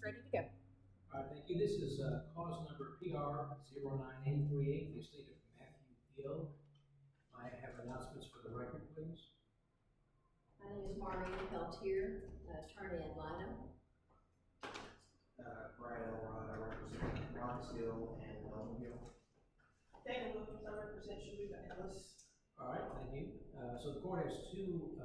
ready to go. All right, thank you. This is cause number PR 09838, the estate of Matthew Gill. I have announcements for the record, please. My name is Maureen Peltier, attorney in Lynham. Brad Elrod, I represent Knoxville and Elmville. Dana Williams, I represent Shalika Ellis. All right, thank you. So the court has two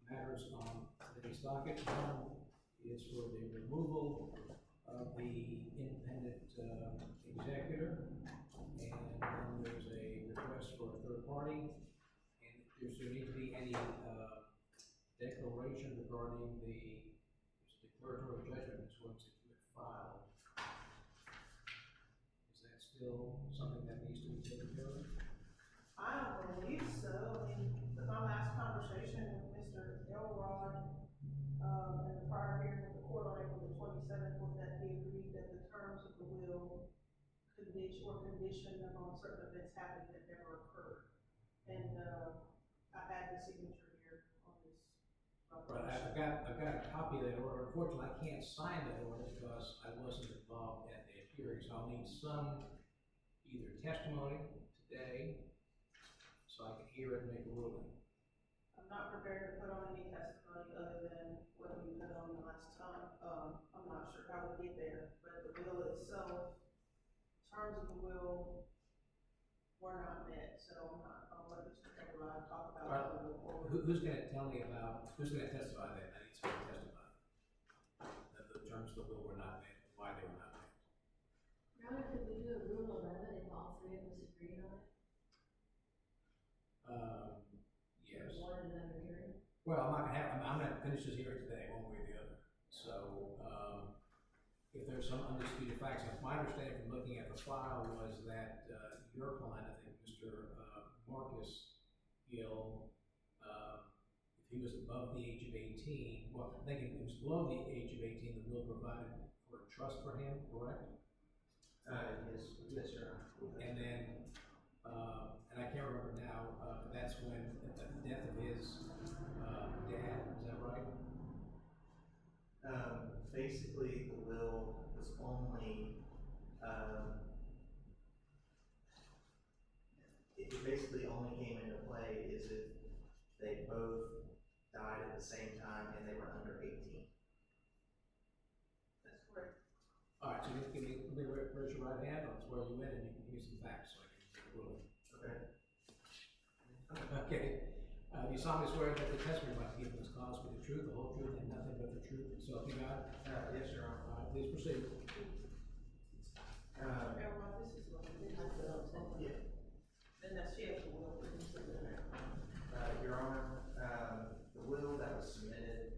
matters on today's docket. One is for the removal of the independent executor, and then there's a request for a third party, and there needs to be any declaration regarding the declaratory judgment that's going to be filed. Is that still something that needs to be taken care of? I don't believe so. I mean, with my last conversation with Mr. Elrod, in the prior hearing with the court on April the 27th, was that he agreed that the terms of the will condition on certain events happening that never occurred. And, I had the signature here on this. Right, I've got a copy of that order. Unfortunately, I can't sign that order because I wasn't involved at the hearing, so I'll need some either testimony today, so I can hear it and make a ruling. I'm not prepared to put on any testimony other than what we put on the last time. I'm not sure how we get there, but the will itself, terms of the will were not met, so I'll let Mr. Elrod talk about how the will forward. Who's gonna tell me about, who's gonna testify that? I need someone to testify. That the terms of the will were not met, why they were not met. Your Honor, could we do a Rule 11 if all three of us agreed on it? Yes. One and another hearing? Well, I'm gonna finish this hearing today, one way or the other. So, if there's some undisputed facts, my understanding from looking at the file was that, your client, I think Mr. Marcus Gill, if he was above the age of 18, well, I think if he was below the age of 18, the will provided for a trust for him, correct? Yes, sir. And then, and I can't remember now, that's when, at the death of his dad, is that right? Basically, the will was only, it basically only came into play is if they both died at the same time and they were under 18. That's correct. All right, so you give me, raise your right hand, I'll swear you in, and you can give me some facts, so I can rule it. Okay. Okay, do you solemnly swear that the testimony about to give in this cause will be the truth, the whole truth, and nothing but the truth, so help you God? Yes, Your Honor. All right, please proceed. Elrod, this is what we did. Yeah. Then that's she has the will. Your Honor, the will that was submitted,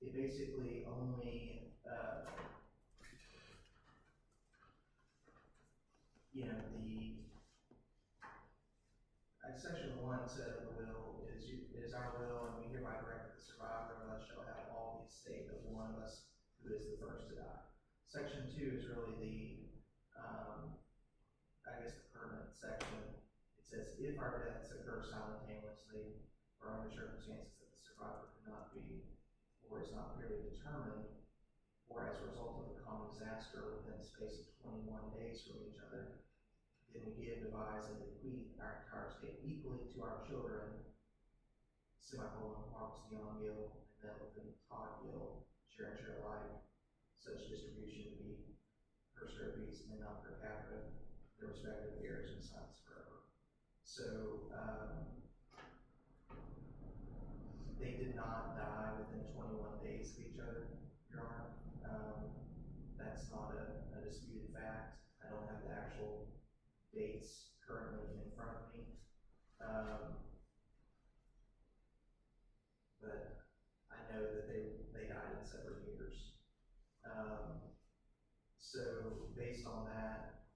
it basically only, section 1 said of the will is our will, and we hereby direct that the survivor of us shall have all the estate of one of us who is the first to die. Section 2 is really the, the permanent section. It says, if our deaths occur simultaneously or under circumstances that the survivor could not be or is not clearly determined, or as a result of a common disaster within the space of 21 days from each other, then we give, devise, and bequeath our entire estate equally to our children, Marcus Dion Gill, and Nettleton Todd Gill, share and share alike. Such distribution to be per service and not per capita, their respective heirs and sons forever. So, they did not die within 21 days of each other, Your Honor. That's not a disputed fact. I don't have the actual dates currently in front of me. But I know that they died in separate years. So based on that,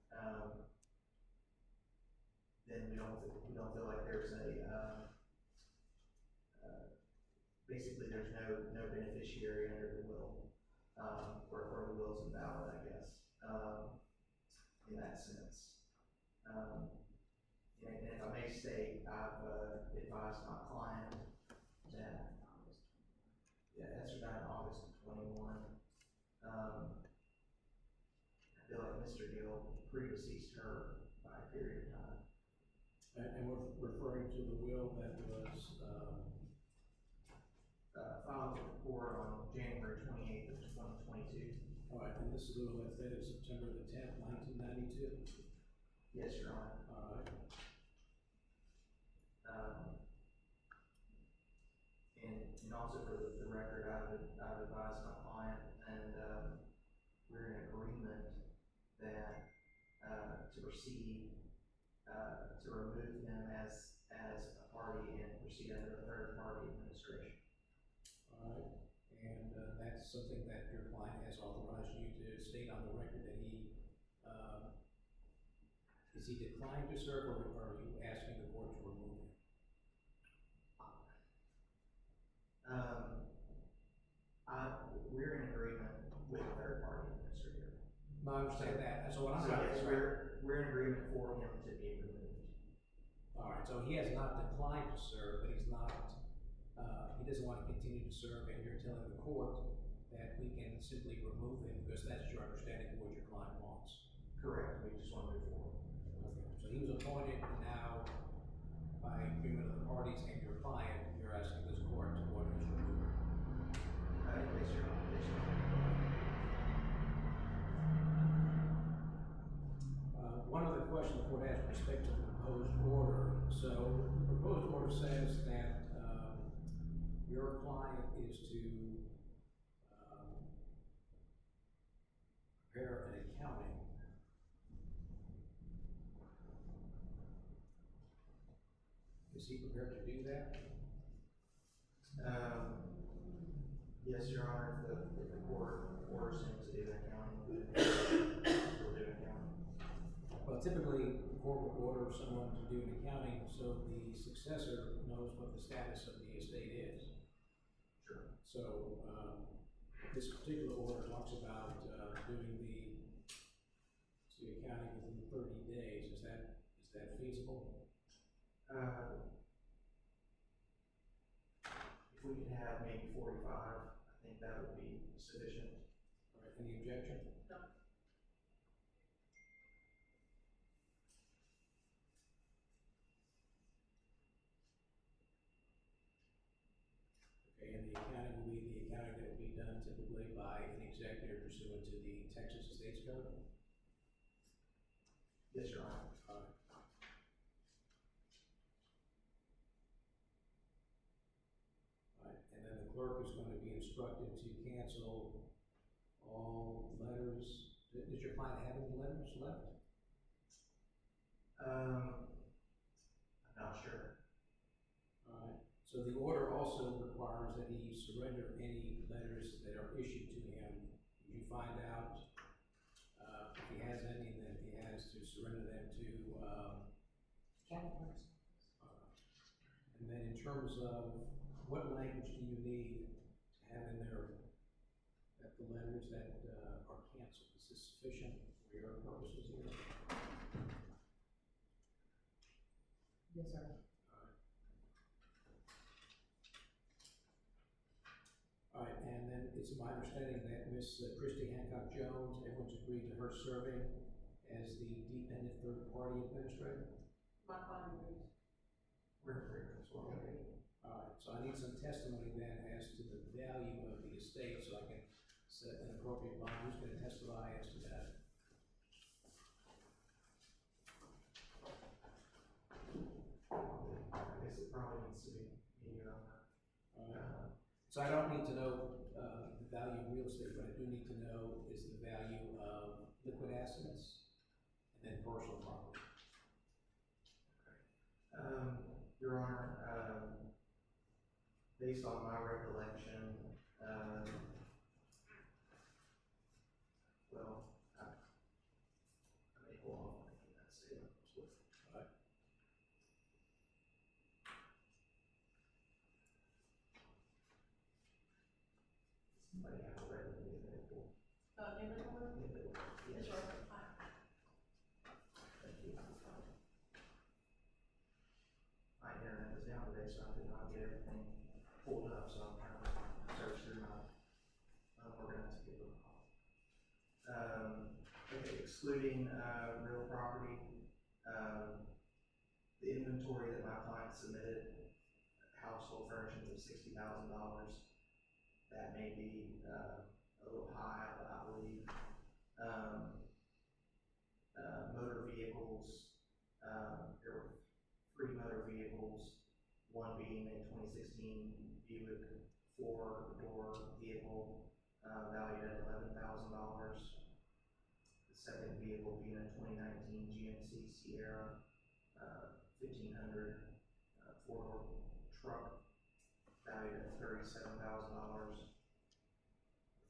then we don't feel like there's basically there's no beneficiary under the will, or the will's invalid, I guess, in that sense. And if I may state, I've advised my client that, yeah, predeceased her by a period of time. And we're referring to the will that was, Filed with the court on January 28th of 2022. all right, and this is the will that's dated September the 10th, 1992. Yes, Your Honor. All right. And also for the record, I've advised my client, and, we're in agreement that, to proceed, to remove him as a party and proceed under a third-party administration. All right, and that's something that your client has authorized you to state on the record that he, is he declined to serve, or are you asking the court to remove him? We're in agreement with a third-party administrator. No, I understand that, so what I'm So trying to yes, figure out. we're in agreement for him to be removed. All right, so he has not declined to serve, but he's not, he doesn't want to continue to serve, and you're telling the court that we can simply remove him because that's your understanding of what your client wants. Correct, we just want to move forward. Okay, so he was appointed, and now, by agreement of the parties and your client, you're asking this court to order his removal. Yes, Your Honor. Yes, Your Honor. One other question the court has with respect to the proposed order. So the proposed order says that your client is to prepare an accounting. Is he prepared to do that? Yes, Your Honor, if the court orders him to do an accounting, we'll do an accounting. Well, typically, the court will order someone to do an accounting so the successor knows what the status of the estate is. Sure. So, this particular order talks about, doing the accounting within 30 days. Is that feasible? If we could have maybe 45, I think that would be sufficient. All right, any objection? No. Okay, and the accounting will be the accounting that will be done typically by an executor pursuant to the Texas Estates Code? Yes, Your Honor. All right. All right, and then the clerk is going to be instructed to cancel all letters. Does your client have any letters left? I'm not sure. All right, so the order also requires that he surrender any letters that are issued to him. Did you find out, if he has any, and then if he has to surrender them to, and then in terms of what language do you need to have in there that the letters that, are canceled, is this sufficient for your purposes here? Yes, sir. All right, and then it's my understanding that Miss Christy Hancock Jones, everyone's agreed to her serving as the dependent third-party administrator? My client agrees. We're in agreement as well. All right, so I need some testimony then as to the value of the estate, so I can set an appropriate bond. Who's gonna testify as to that? I guess it probably needs to be me, Your Honor. All right. So I don't need to know, the value of real estate, but I do need to know is the value of liquid assets and then personal property. Your Honor, based on my recollection, well, I may hold on, making that statement. All right. Somebody have a readily available. Inventory? Yes. Yes, sir. Thank you. My internet is down today, so I did not get everything pulled up, so I'm trying to search through my excluding, real property, the inventory that my client submitted, household furnishings of $60,000, that may be, a little high, I believe. Motor vehicles, there were 3 motor vehicles, one being a 2016 Buick 4-door vehicle, valued at $11,000. The second vehicle being a 2019 GMC Sierra, 1500, 4-door truck, valued at $37,000.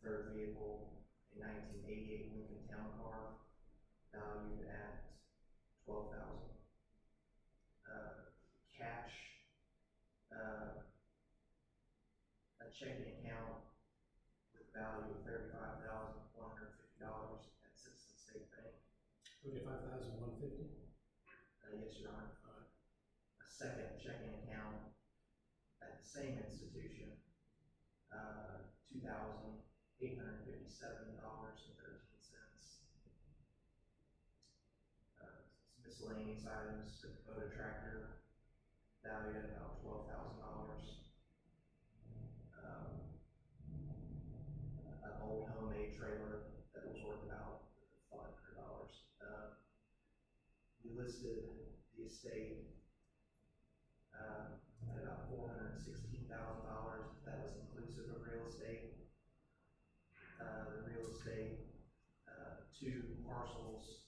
Third vehicle, a 1988 Lincoln Town Car, valued at $12,000. Cash, a checking account with value of $35,150 at Citizen State Bank. 35,150? Yes, Your Honor. A second checking account at the same institution, $2,857.13. Miscellaneous items, a Kubota tractor, valued at about $12,000. An old homemade trailer that was worth about $500. We listed the estate, at about $416,000. That was inclusive of real estate. The real estate, 2 parcels,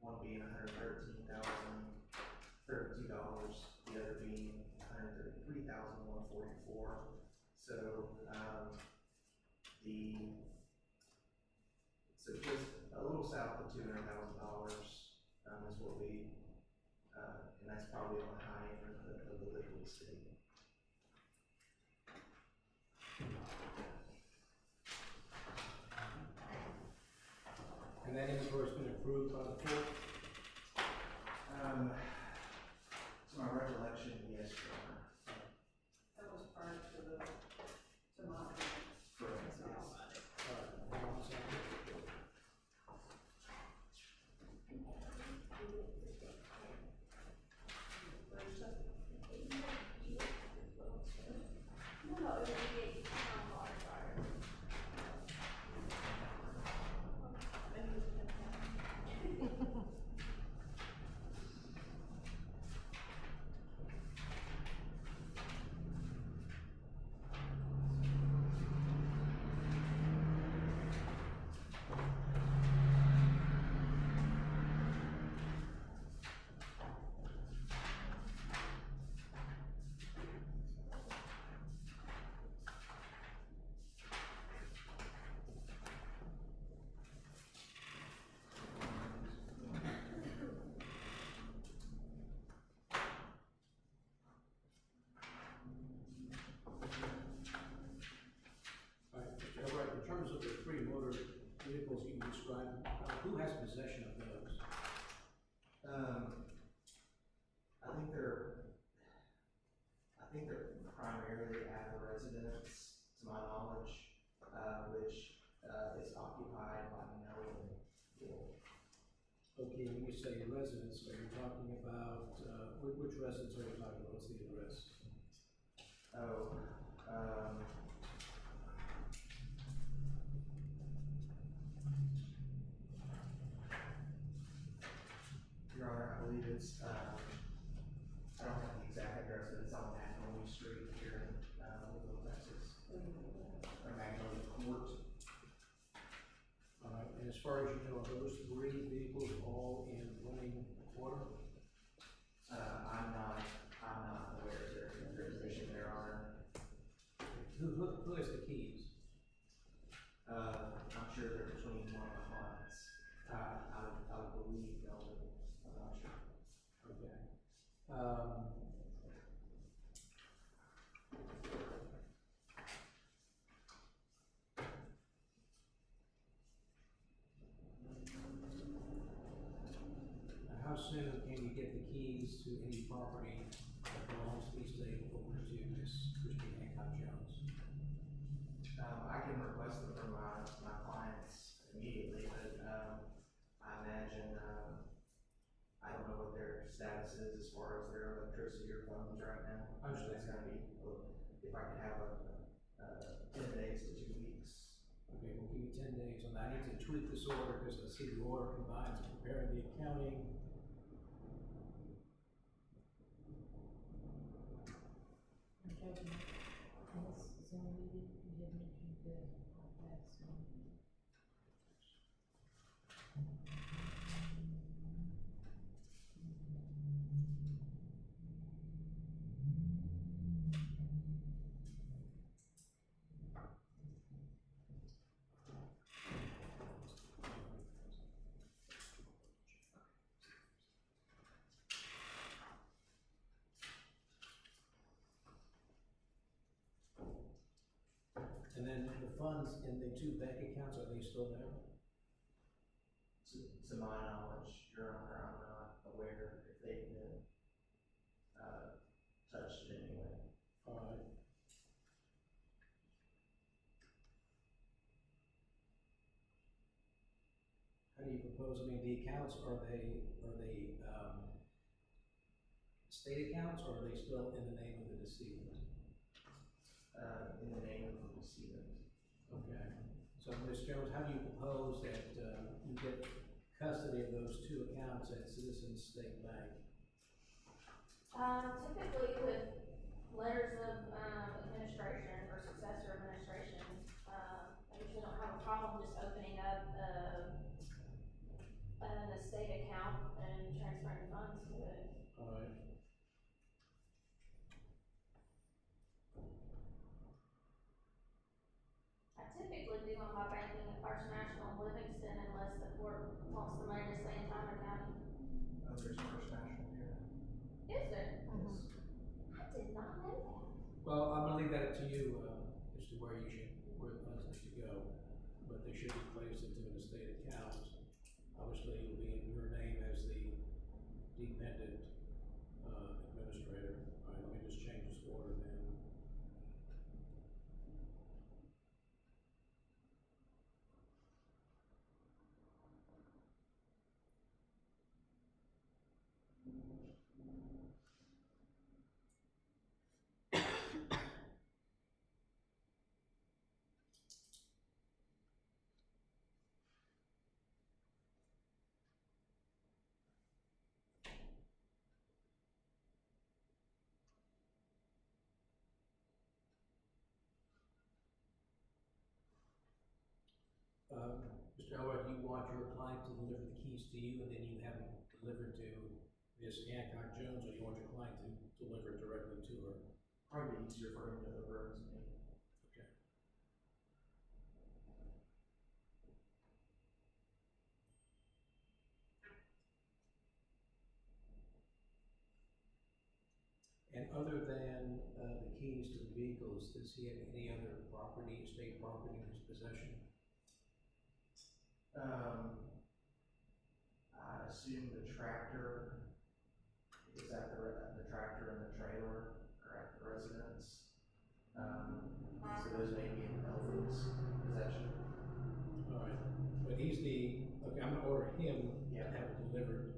one being $113,032, the other being $133,144. So, so just a little south of $200,000, is what we, and that's probably on the high end of the legal estate. And that inventory's been approved by the court? To my recollection, yes, Your Honor. That was prior to my. Correct, yes. All right, hold on a second. All right, Mr. Elbright, in terms of the 3 motor vehicles you described, who has possession of those? I think they're primarily at the residence, to my knowledge, which, is occupied by no people. Okay, when you say residence, are you talking about, which residence are you talking about? What's the address? Oh, Your Honor, I believe it's, I don't have the exact address, but it's on Magnolia Street here in, Louisville, Texas. Or Magnolia Court. All right, and as far as you know, are those 3 vehicles all in running order? I'm not aware of their position, Your Honor. Who has the keys? I'm sure they're between one of my clients. I would believe Melvin, I'm not sure. Okay. How soon can you get the keys to any property that belongs to the estate over to Miss Christine Hancock Jones? status is as far as their electricity or funds right now. I understand. It's gonna be, if I could have a 10 days to 2 weeks. Okay, we'll give you 10 days on that. I need to tweak this order because I see the order combines preparing the accounting. Okay, and this zone meeting, you had mentioned the, that zone. And then the funds in the two bank accounts, are they still there? To my knowledge, Your Honor, I'm not aware if they've been, touched in any way. All right. How do you propose, I mean, the accounts, are they, state accounts, or are they still in the name of the decedent? In the name of the decedent. Okay, so Ms. Jones, how do you propose that, you get custody of those two accounts at Citizens State Bank? Typically with letters of, administration or successor administration, I usually don't have a problem just opening up, an estate account and transferring funds to it. All right. I typically do on my banking at First National in Livingston unless the court wants the money to stay in Tyler County. Oh, there's First National here. Is there? Yes. I did not know that. Well, I'm gonna leave that up to you, as to where the funds need to go, but they should be placed into an estate account. Obviously, it'll be in your name as the dependent, administrator. All right, let me just change this order then. Mr. Elrod, do you want your client to deliver the keys to you and then you have them delivered to Ms. Hancock Jones, or you want your client to deliver it directly to her? Probably easier for him to deliver it to me. Okay. And other than, the keys to the vehicles, does he have any other property, estate property in his possession? I assume the tractor is at the tractor and the trailer are at the residence. So those may be in Elvin's possession. All right, but he's okay, I'm gonna order him to Yeah. have it delivered.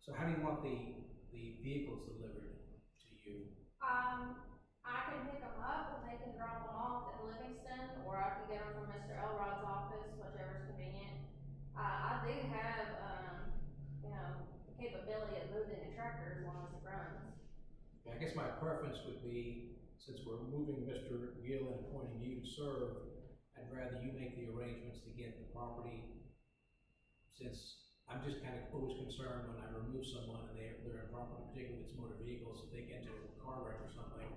So how do you want the vehicles delivered to you? I can pick them up and they can drop them off in Livingston, or I can get them from Mr. Elrod's office, whichever's convenient. I do have, the capability of moving a tractor as long as it runs. I guess my preference would be, since we're moving Mr. Gill and appointing you to serve, I'd rather you make the arrangements to get the property, since I'm just kind of always concerned when I remove someone and they're in property, particularly if it's motor vehicles, if they get into a car wreck or something,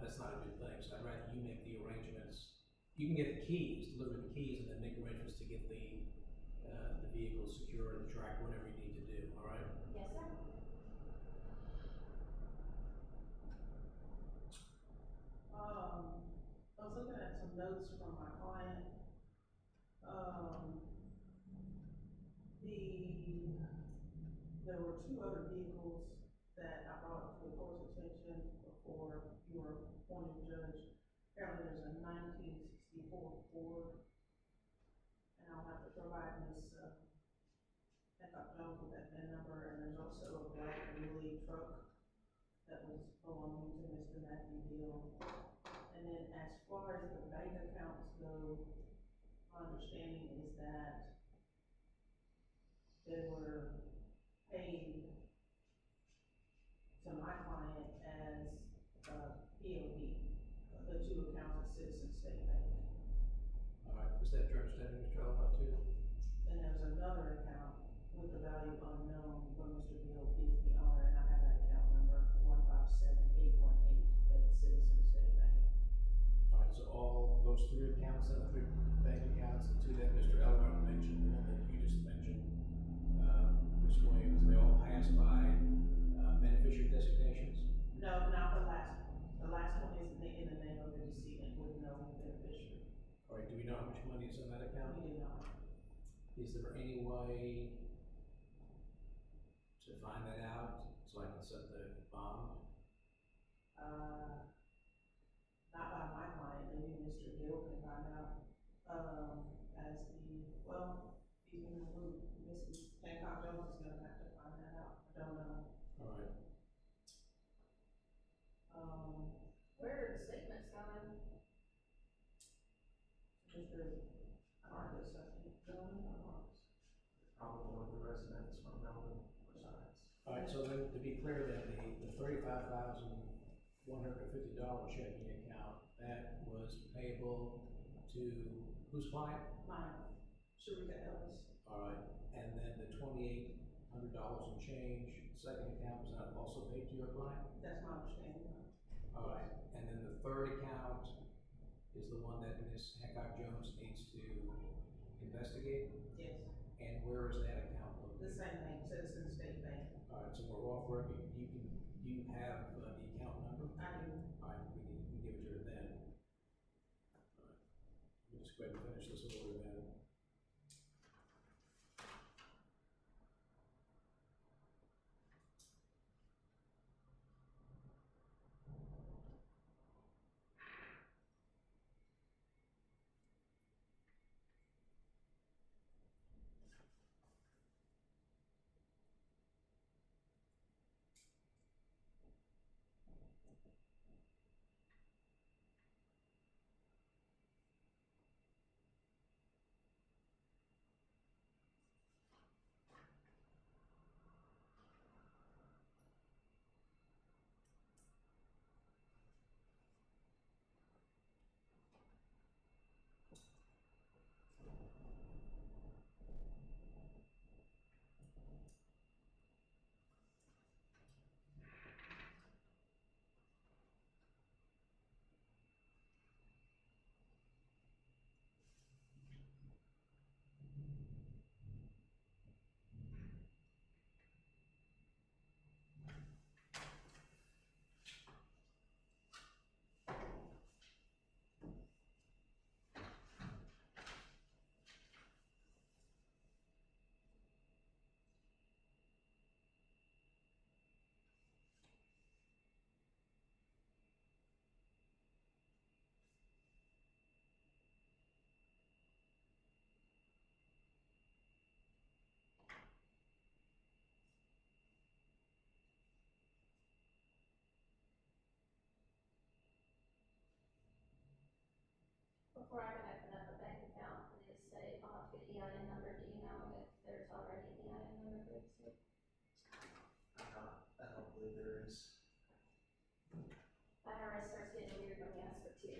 that's not a good thing, so I'd rather you make the arrangements. You can get the keys, deliver the keys, and then make arrangements to get the vehicle secure in the track, whatever you need to do, all right? Yes, sir. I was looking at some notes from my client. There were two other vehicles that I brought to the court's attention before you were appointed judge. Apparently there's a 1964 Ford, and I'll have to provide Ms. Hancock Jones with that VIN number, and there's also a black Wheelie truck that was belonging to Mr. Matthew Gill. And then as far as the bank accounts go, my understanding is that they were paid to my client as, POD, the two accounts at Citizen State Bank. All right, is that your understanding, Mr. Elrod, too? And there's another account with the value unknown where Mr. Gill is the owner, and I have that account number, 157818 at Citizen State Bank. All right, so all those three accounts and the three bank accounts, the two that Mr. Elrod mentioned, the one that you just mentioned, Ms. Williams, they all pass by, beneficiary designations? No, not the last one. The last one is in the name of the decedent with no beneficiary. All right, do we know how much money is in that account? We do not. Is there any way to find that out so I can set the bond? Not by my client, maybe Mr. Gill can find out, as he's in the loop. Mrs. Hancock Jones is gonna have to find that out. I don't know. All right, Where are the statements going? Mr. Marcus, I think, Jones or Marcus. Probably one of the residents from Melbourne resides. all right, so then to be clear, then the $35,150 checking account, that was payable to whose client? Mine, Sharika Ellis. All right, and then the $2,800 and change, second account, was that also paid to your client? That's my understanding. All right, and then the third account is the one that Ms. Hancock Jones needs to investigate? Yes, And where is that account the located? same name, Citizen State Bank. All right, so we're off record, you have the account number? I do. All right, we can give it to her then. All right, let me just go ahead and finish this order then. Before I can open up a bank account for the estate, I'll have to get EIN number. Do you know if there's already an EIN number for the estate? I don't believe there is. IRS starts getting weird when we ask for two.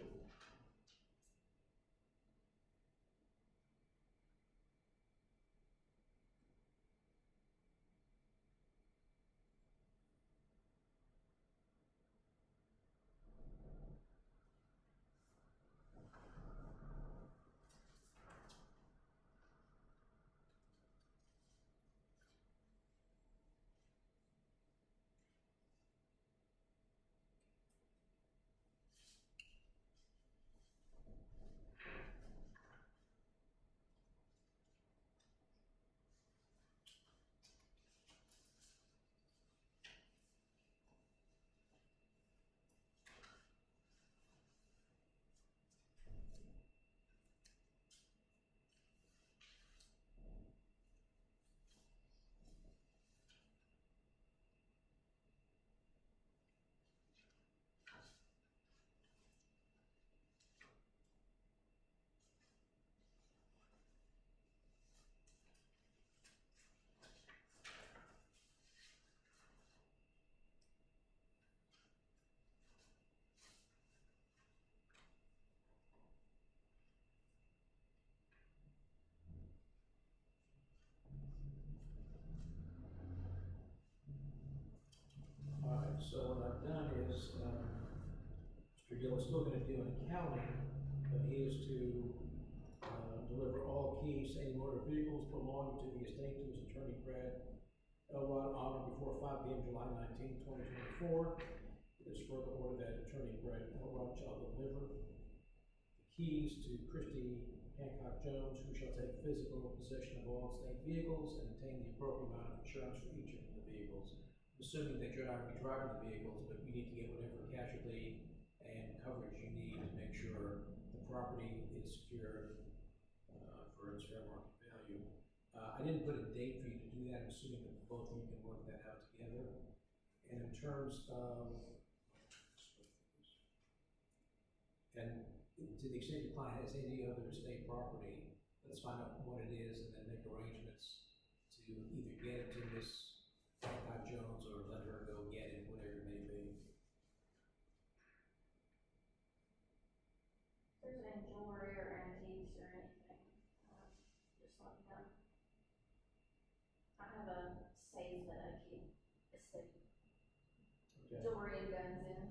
Bill is still gonna do an accounting, but he is to, deliver all keys to any motor vehicles belonging to the estate to his attorney Brad Elrod on or before 5 p.m. July 19, 2024. It is further ordered that attorney Brad Elrod shall deliver the keys to Christy Hancock Jones, who shall take physical possession of all estate vehicles and obtain the appropriate amount of insurance for each of the vehicles. Assuming that you're not gonna be driving the vehicles, but you need to get whatever casualty and coverage you need to make sure the property is secured, for its fair market value. I didn't put a date for you to do that, I'm assuming that both of you can work that out together. And in terms of, and to the extent your client has any other estate property, let's find out what it is and then make arrangements to either get it to Miss Hancock Jones or let her go get it, whatever it may be. If there's any jewelry or antiques or anything, just let me know. I have a safe that I keep estate Okay. jewelry and guns in.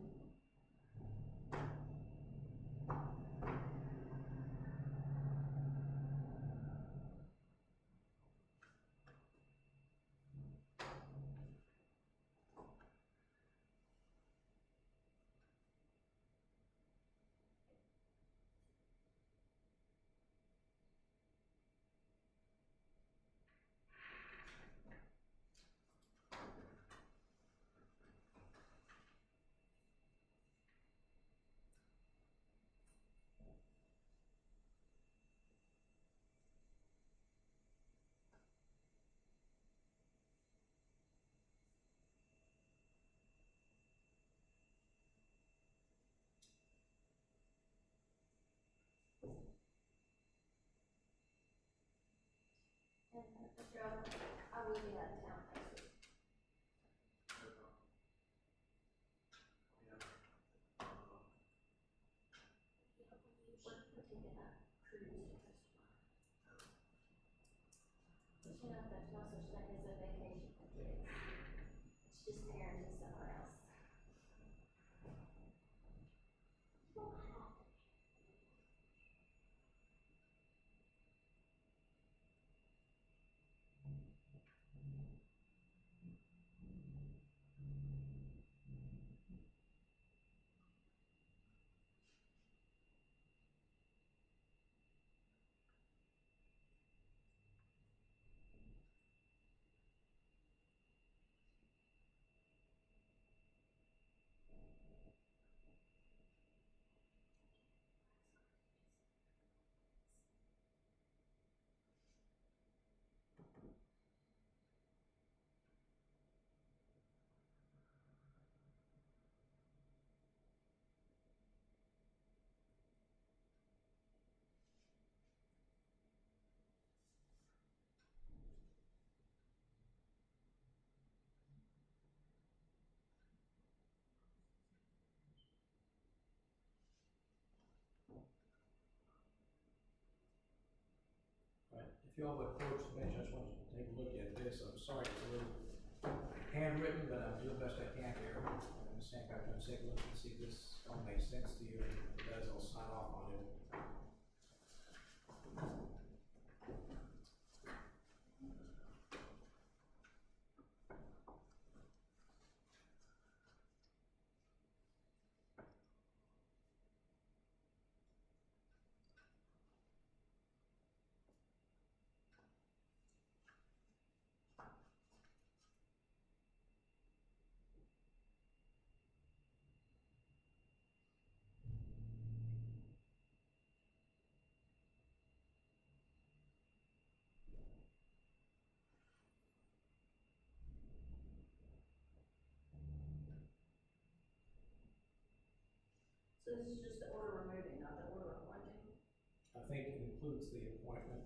And Joe, I will be out of town next week. We're taking a cruise to Costa Rica. But you know, there's no such thing as a vacation for kids. It's just parenting somewhere else. If y'all would approach the bench, I just want you to take a look at this. I'm sorry, it's a little handwritten, but I'll do the best I can here. Ms. Hancock, I'm take a look and see if this all makes sense to you, and if it does, I'll sign off on it. So this is just the order removing, not the order appointing? I think it includes the appointment.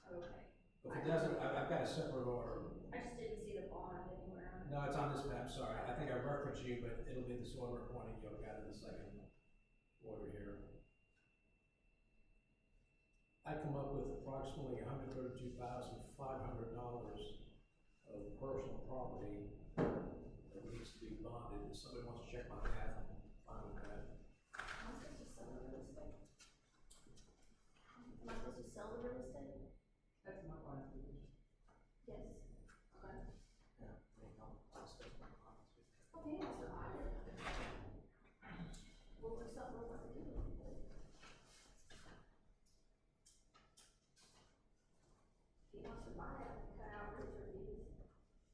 Okay. If it doesn't, I've got a separate order. I just didn't see the bond anywhere. No, it's on this map, sorry. I think I referenced you, but it'll be this order appointing you. I've got it in the second order here. I come up with approximately $132,500 of personal property that needs to be bonded. If somebody wants to check my math, I'm fine with that. sell the real estate? That's my client's position. Yes. Okay. Yeah, they don't discuss my client's position. Okay, wants to buy it. Well, what's up, what to do? He wants to buy it, cut out realtor fees.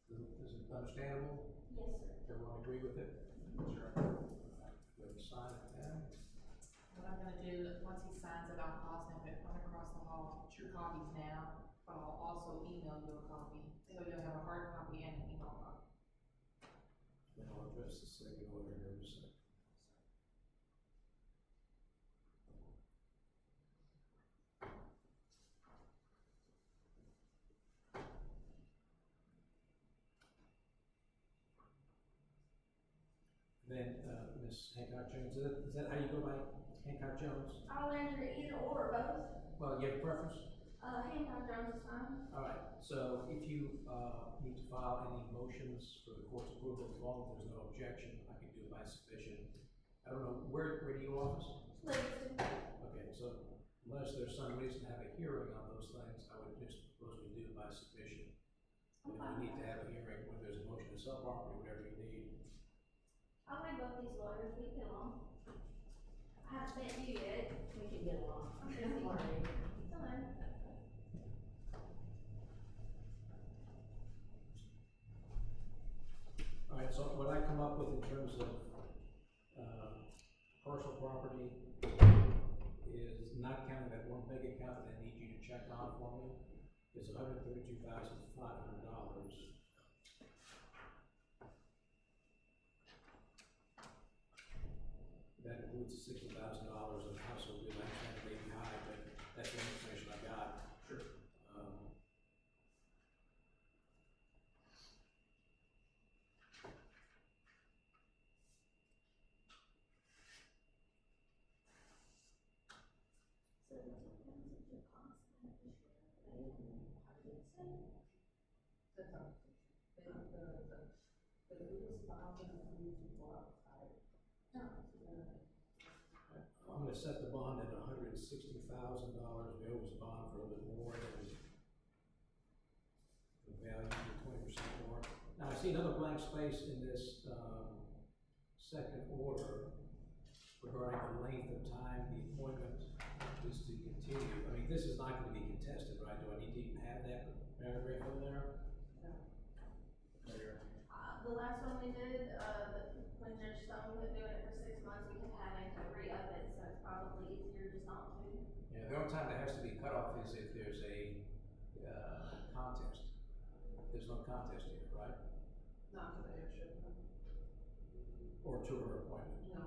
Is it understandable? Yes, sir. Everyone agree with it? Sure. Go ahead and sign it now. What I'm gonna do, once he signs it, I'll toss him it run across the hall, 2 copies now, but I'll also email you a copy, so you'll have a hard copy and an email copy. Then I'll address the second order here in a second. Then, Ms. Hancock Jones, is that how you go by, Hancock Jones? I'll answer either or both. Well, you have a preference? Hancock Jones is fine. All right, so if you, need to file any motions for the court's approval, as long as there's no objection, I can do it by submission. I don't know, where do you office? Livingston. Okay, so unless there's some reason to have a hearing on those things, I would just propose we do it by submission. And if we need to have a hearing, when there's a motion to sell property, whatever you need. I like both these lawyers, we get along. I haven't met you yet. We can get along. I'm busy. Alright. It's fine. All right, so what I come up with in terms of, personal property is not counting that one big account that I need you to check on for me, is $132,500. That includes $60,000 of household bill, that may be high, but that's the information I got. Sure. So that's what comes with your cost beneficiary, right? How do you say? That's our position. The legal spouse and the legal outside. No. I'm gonna set the bond at $160,000, we always bond for a little more than the value, 20% more. Now, I see another blank space in this, second order regarding the length of time the appointment is to continue. I mean, this is not gonna be contested, right? Do I need to even have that paragraph in there? The last one we did, when Judge Stone was doing it for 6 months, we kept having to re-up it, so it's probably easier just not to. Yeah, the only time that has to be cut off is if there's a, contest. There's no contest here, right? Not to the airship, no. Or to her appointment. No.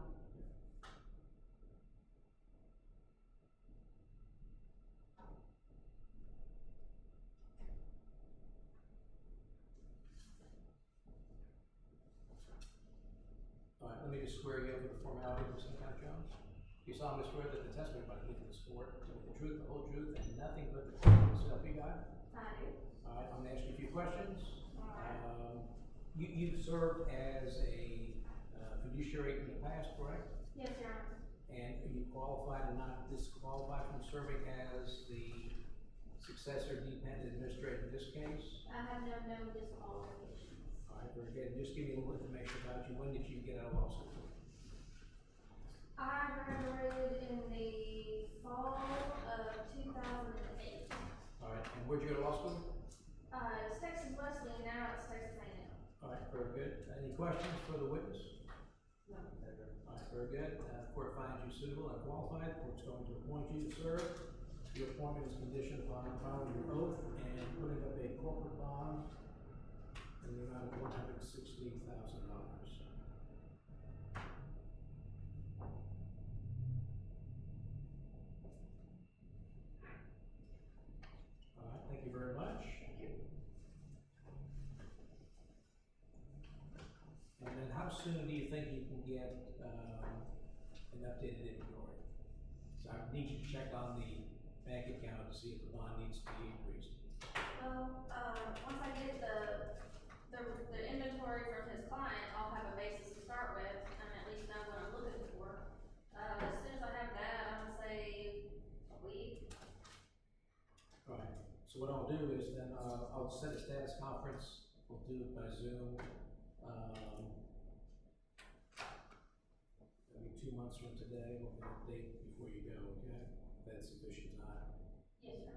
All right, let me just swear you in for the formality, Ms. Hancock Jones. You solemnly swear that the testimony about giving this court is the truth, the whole truth, and nothing but the truth, so help you God? I do. All right, I'm gonna ask you a few questions. Alright. You've served as a fiduciary in the past, correct? Yes, Your Honor. And are you qualified and not disqualified from serving as the successor dependent administrator in this case? I have no disqualifications. All right, very good. Just give me a little information about you. When did you get out of law school? I graduated in the fall of 2008. All right, and where'd you go to law school? It's Texas Wesleyan, now it's Texas A&M. All right, very good. Any questions for the witness? No. All right, very good. Court finds you suitable and qualified. Court's going to appoint you to serve. Your appointment is conditioned upon filing your oath and putting up a corporate bond in the amount of $160,000. All right, thank you very much. Thank you. And then how soon do you think you can get, an updated inventory? So I need you to check on the bank account to see if the bond needs to be increased. Well, once I get the inventory from his client, I'll have a basis to start with, and at least know what I'm looking for. As soon as I have that, I'm gonna say a week. I'll set a status conference, we'll do it by Zoom. Maybe 2 months from today, we'll get a date before you go, okay? That's sufficient time. Yes, sir.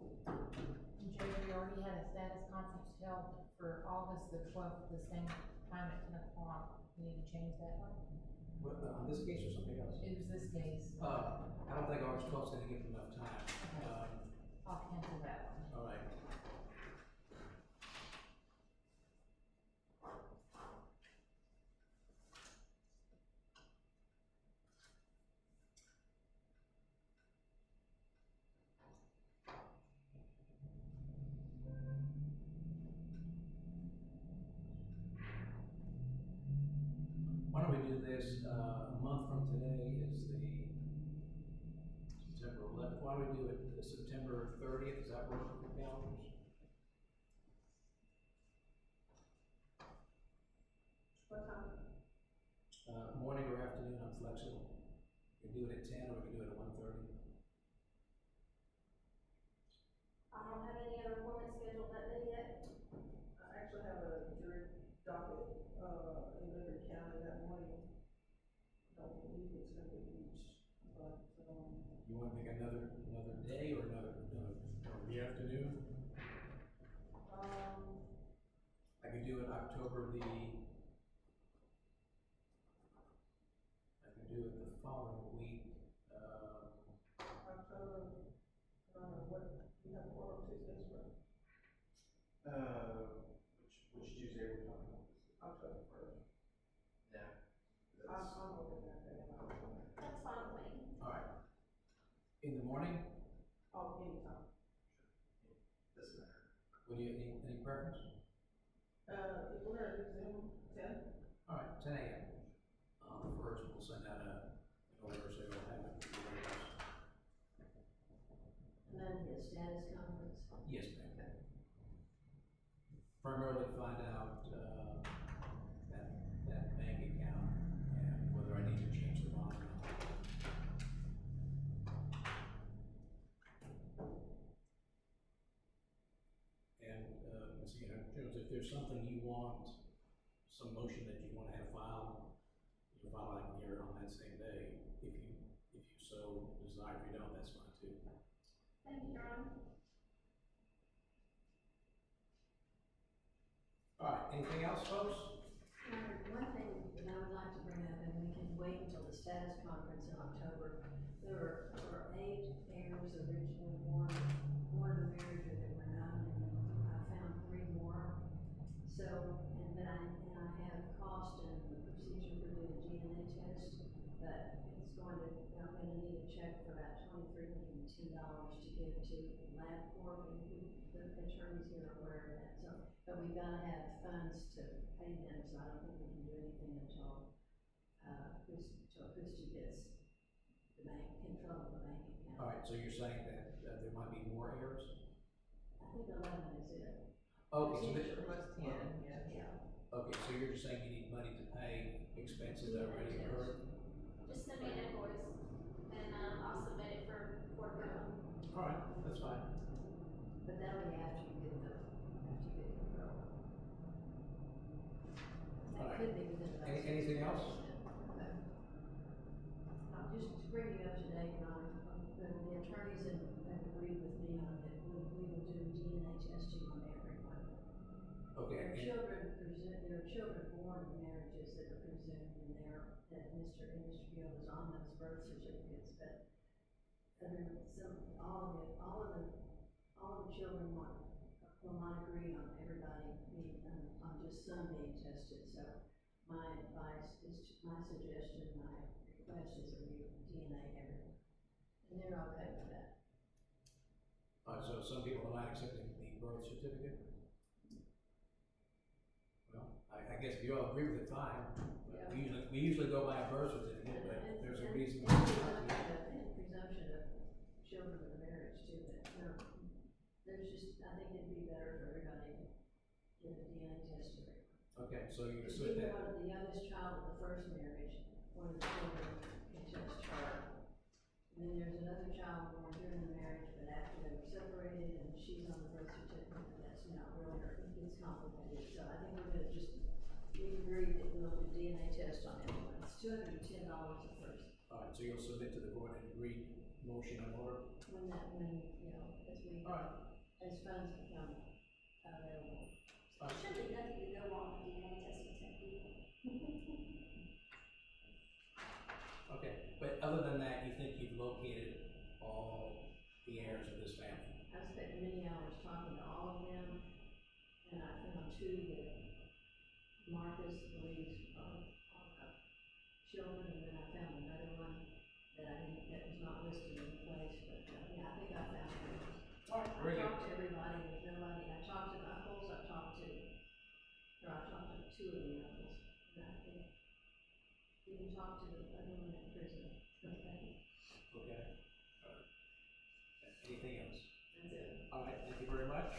And Jay, we already had a status conference held for August the 12th, the same time at 10 o'clock. We need to change that one? What, on this case or something else? It was this case. I don't think August 12th is gonna give enough time. I'll cancel that one. All right. Why don't we do this, a month from today is the September 11th, why don't we do it September 30th, does that work with the calendars? What time? Morning or afternoon, I'm flexible. We can do it at 10 or we can do it at 1:30. I don't have any other appointments scheduled that day yet. I actually have a jury docket, in Liberty County that morning. Don't believe it's gonna be reached, but, You wanna pick another day or another or the afternoon? I could do it October the, I could do it the following week, October, what, you have four on Tuesdays, right? Which Tuesday are we talking about? October first. Yeah. I'm open that day. That's fine with me. all right. In the morning, Oh, anytime. Doesn't matter. what do you, any preference? If we're gonna do Zoom, 10? All right, 10 a.m. First, we'll send out an order, so you'll have it. And then the status conference. Yes, ma'am. Primarily to find out, that bank account and whether I need to change the bond or not. And, let's see, Jones, if there's something you want, some motion that you wanna have filed, you can file it here on that same day, if you so desire. If you don't, that's fine too. Thank you, Your Honor. All right, anything else, folks? One thing that I would like to bring up, and we can wait until the status conference in October, there were 8 heirs originally born in the marriage that were known, and I found 3 more. So, and I have cost and the procedure for doing a DNA test, but it's I'm gonna need a check for about $2,310 to give to LabCorp, and the attorneys here are aware of that, so, but we've gotta have funds to pay them, so I don't think we can do anything until Christie gets the bank, control of the bank account. All right, so you're saying that there might be more errors? I think 11 is it. Okay, so It was 10, yeah. Yeah. okay, so you're just saying you need money to pay expenses that already occurred? Just send me an invoice and, I'll submit it for billing. All right, that's fine. But that'll be after you get control. All That right. could be within about. Anything else? Okay. Just to bring you up to date, Ron, the attorneys have agreed with me on that, we will do DNA testing on everyone. Okay, There are children born in marriages that are presumed, and that Mr. Gill is on those birth certificates, but all of the children will not agree on everybody being, on just some being tested, so my advice is, my suggestion, my request is that we DNA everyone, and they're okay with that. so some people are not accepting the birth certificate? Well, I guess if you all agree with it, fine. Yeah. We usually go by a birth certificate, but And- there's a and- reason. and presumption of children of the marriage too, but there's just, I think it'd be better for everybody to get a DNA test to everyone. Okay, so you Because said even that, one of the youngest child of the first marriage, one of the children can test her, then there's another child born during the marriage, but after they were separated, and she's on the birth certificate, but that's not really her, it gets complicated, so I think we're gonna just, we agreed that we'll do DNA test on everyone, it's $210 a person. Alright, so you'll submit to the board an agreed motion and order? When, you know, as we, Alright. as funds become available. Surely nothing could go wrong with DNA testing 10 people. Okay, but other than that, you think you've located all the heirs of this family? I spent many hours talking to all of them, and I found two that Marcus believes are children, and then I found another one that that was not listed in the place, but, yeah, I think I found them. Alright, I very good. talked to everybody, there's nobody, I talked to uncles, I talked to two of the uncles, and I think, even talked to the other one in prison, okay, Okay. Alright. Anything else? that's it. Alright, thank you very much.